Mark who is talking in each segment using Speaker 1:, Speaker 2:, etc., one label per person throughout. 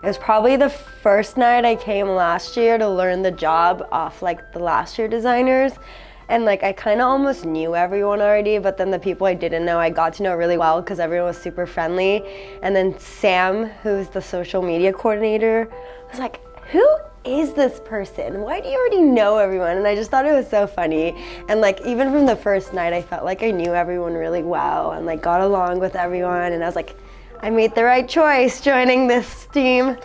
Speaker 1: It was probably the first night I came last year to learn the job off like the last year designers. And like I kind of almost knew everyone already, but then the people I didn't know, I got to know really well because everyone was super friendly. And then Sam, who's the social media coordinator, was like, who is this person? Why do you already know everyone? And I just thought it was so funny. And like even from the first night, I felt like I knew everyone really well and like got along with everyone. And I was like, I made the right choice joining this team.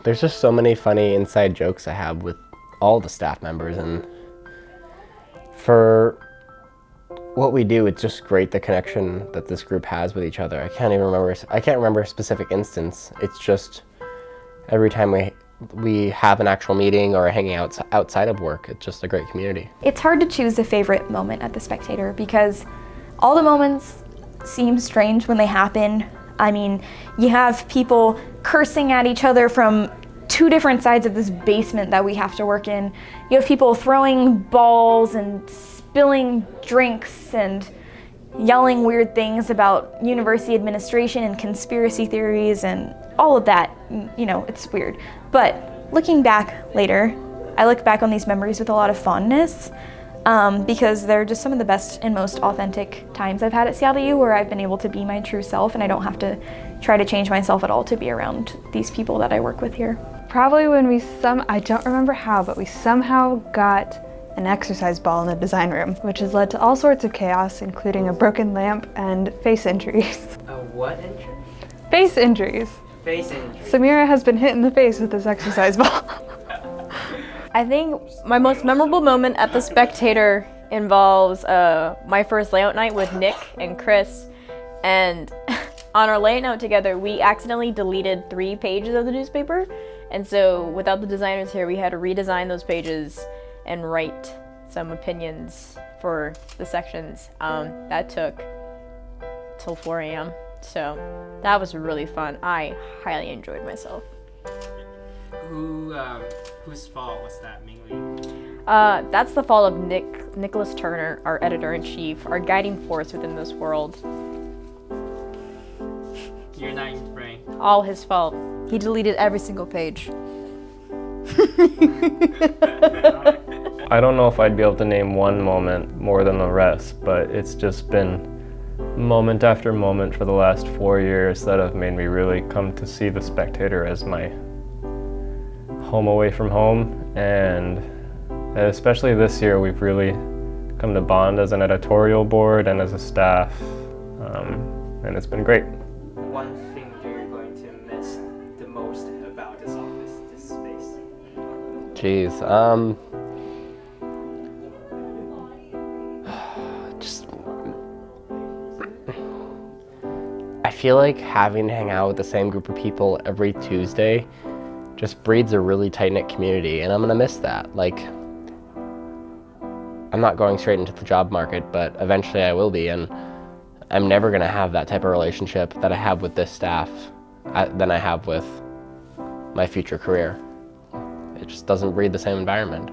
Speaker 2: There's just so many funny inside jokes I have with all the staff members, and for what we do, it's just great the connection that this group has with each other. I can't remember a specific instance. It's just every time we have an actual meeting or hanging out outside of work, it's just a great community.
Speaker 3: It's hard to choose a favorite moment at the Spectator because all the moments seem strange when they happen. I mean, you have people cursing at each other from two different sides of this basement that we have to work in. You have people throwing balls and spilling drinks and yelling weird things about university administration and conspiracy theories and all of that. You know, it's weird. But looking back later, I look back on these memories with a lot of fondness. Because they're just some of the best and most authentic times I've had at CLU where I've been able to be my true self and I don't have to try to change myself at all to be around these people that I work with here.
Speaker 4: Probably when I don't remember how, but we somehow got an exercise ball in the design room, which has led to all sorts of chaos, including a broken lamp and face injuries.
Speaker 5: A what injury?
Speaker 4: Face injuries.
Speaker 5: Face injury.
Speaker 4: Samira has been hit in the face with this exercise ball.
Speaker 6: I think my most memorable moment at the Spectator involves my first layout night with Nick and Chris. And on our layout night together, we accidentally deleted 3 pages of the newspaper. And so without the designers here, we had to redesign those pages and write some opinions for the sections. That took till 4 a.m. So that was really fun. I highly enjoyed myself.
Speaker 5: Whose fault was that mainly?
Speaker 6: That's the fault of Nicholas Turner, our editor-in-chief, our guiding force within this world.
Speaker 5: You're not right.
Speaker 6: All his fault. He deleted every single page.
Speaker 7: I don't know if I'd be able to name one moment more than the rest, but it's just been moment after moment for the last 4 years that have made me really come to see the Spectator as my home away from home, and especially this year we've really come to bond as an editorial board and as a staff, and it's been great.
Speaker 5: One thing that you're going to miss the most about this office, this space?
Speaker 2: Jeez, I feel like having to hang out with the same group of people every Tuesday just breeds a really tight-knit community, and I'm gonna miss that. Like, I'm not going straight into the job market, but eventually I will be, and I'm never gonna have that type of relationship that I have with this staff than I have with my future career. It just doesn't breed the same environment.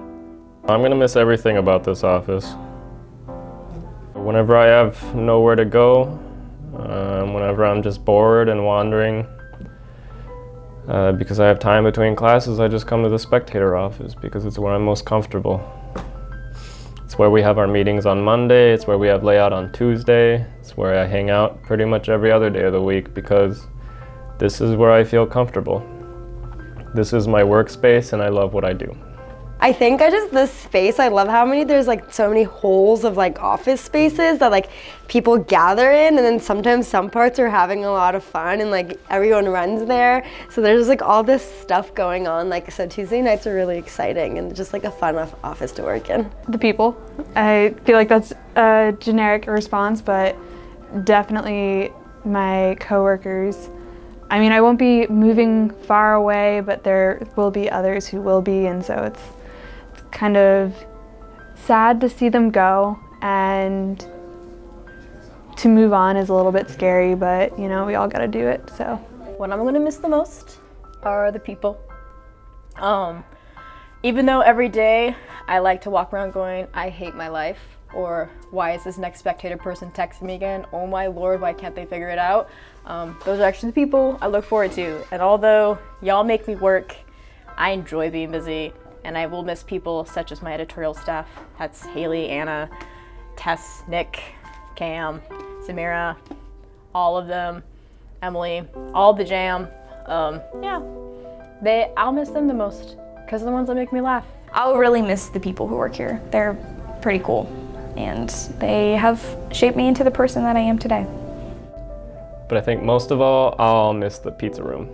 Speaker 7: I'm gonna miss everything about this office. Whenever I have nowhere to go, whenever I'm just bored and wandering, because I have time between classes, I just come to the Spectator office because it's where I'm most comfortable. It's where we have our meetings on Monday, it's where we have layout on Tuesday, it's where I hang out pretty much every other day of the week because this is where I feel comfortable. This is my workspace and I love what I do.
Speaker 1: I think this space, I love how there's like so many holes of like office spaces that like people gather in, and then sometimes some parts are having a lot of fun and like everyone runs there. So there's like all this stuff going on. Like, so Tuesday nights are really exciting and just like a fun office to work in.
Speaker 4: The people. I feel like that's a generic response, but definitely my coworkers. I mean, I won't be moving far away, but there will be others who will be, and so it's kind of sad to see them go, and to move on is a little bit scary, but you know, we all gotta do it, so.
Speaker 6: What I'm gonna miss the most are the people. Even though every day I like to walk around going, I hate my life, or why is this next Spectator person texting me again? Oh my lord, why can't they figure it out? Those are actually the people I look forward to. And although y'all make me work, I enjoy being busy, and I will miss people such as my editorial staff. That's Haley, Anna, Tess, Nick, Cam, Samira, all of them, Emily, all the jam. Yeah, I'll miss them the most because they're the ones that make me laugh.
Speaker 3: I'll really miss the people who work here. They're pretty cool, and they have shaped me into the person that I am today.
Speaker 7: But I think most of all, I'll miss the pizza room.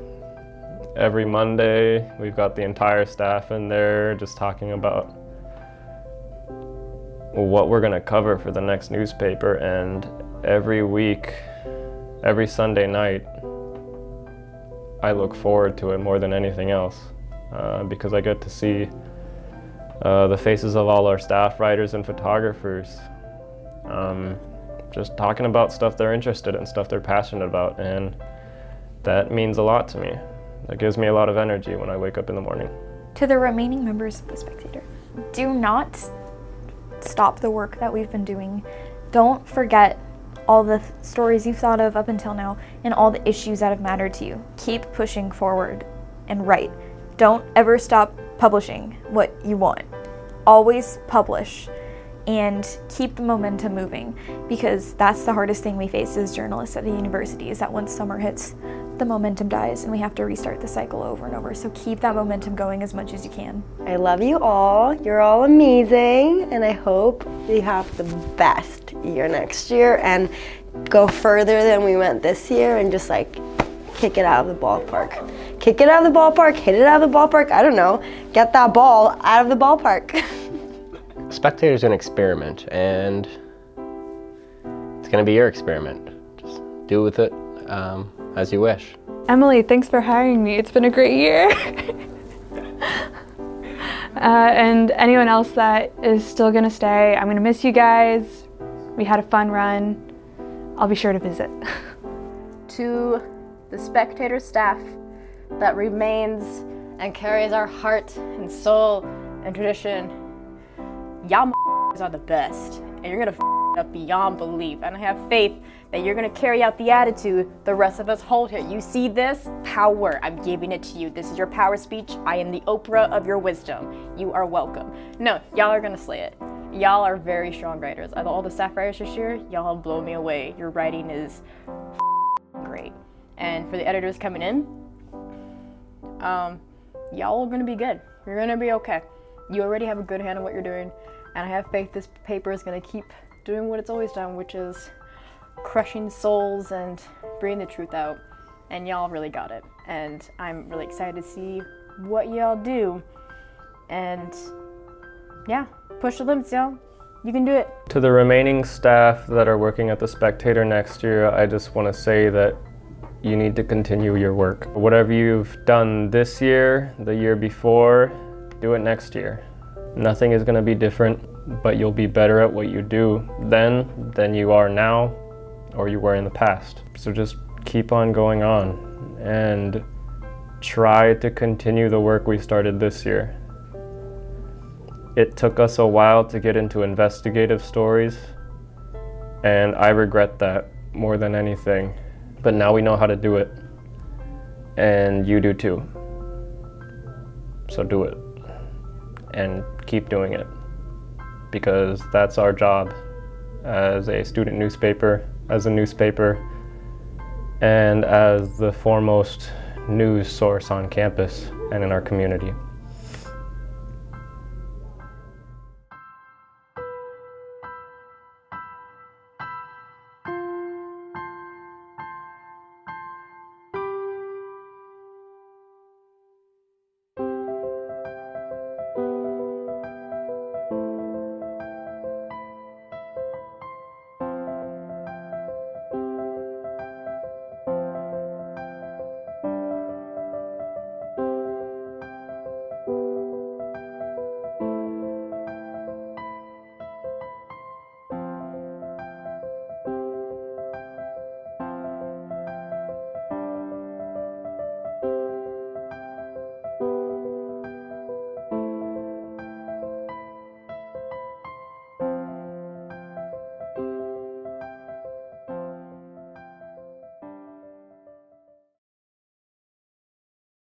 Speaker 7: Every Monday, we've got the entire staff in there just talking about what we're gonna cover for the next newspaper, and every week, every Sunday night, I look forward to it more than anything else because I get to see the faces of all our staff writers and photographers just talking about stuff they're interested in, stuff they're passionate about, and that means a lot to me. That gives me a lot of energy when I wake up in the morning.
Speaker 3: To the remaining members of The Spectator, do not stop the work that we've been doing. Don't forget all the stories you've thought of up until now and all the issues that have mattered to you. Keep pushing forward and write. Don't ever stop publishing what you want. Always publish and keep the momentum moving, because that's the hardest thing we face as journalists at a university, is that once summer hits, the momentum dies and we have to restart the cycle over and over. So keep that momentum going as much as you can.
Speaker 1: I love you all. You're all amazing, and I hope you have the best year next year and go further than we went this year, and just like kick it out of the ballpark. Kick it out of the ballpark, hit it out of the ballpark, I don't know. Get that ball out of the ballpark.
Speaker 2: Spectator's an experiment, and it's going to be your experiment. Just do with it as you wish.
Speaker 4: Emily, thanks for hiring me. It's been a great year. And anyone else that is still going to stay, I'm going to miss you guys. We had a fun run. I'll be sure to visit.
Speaker 6: To the Spectator staff that remains and carries our heart and soul and tradition, y'all are the best, and you're gonna up beyond belief, and I have faith that you're gonna carry out the attitude the rest of us hold here. You see this power, I'm giving it to you. This is your power speech. I am the Oprah of your wisdom. You are welcome. No, y'all are gonna slay it. Y'all are very strong writers. Out of all the staff writers this year, y'all have blown me away. Your writing is great. And for the editors coming in, y'all are gonna be good. You're gonna be okay. You already have a good hand on what you're doing, and I have faith this paper is gonna keep doing what it's always done, which is crushing souls and bringing the truth out. And y'all really got it. And I'm really excited to see what y'all do. And yeah, push the limits, y'all. You can do it.
Speaker 7: To the remaining staff that are working at The Spectator next year, I just want to say that you need to continue your work. Whatever you've done this year, the year before, do it next year. Nothing is going to be different, but you'll be better at what you do then than you are now or you were in the past. So just keep on going on and try to continue the work we started this year. It took us a while to get into investigative stories, and I regret that more than anything. But now we know how to do it, and you do too. So do it, and keep doing it, because that's our job as a student newspaper, as a newspaper, and as the foremost news source on campus and in our community.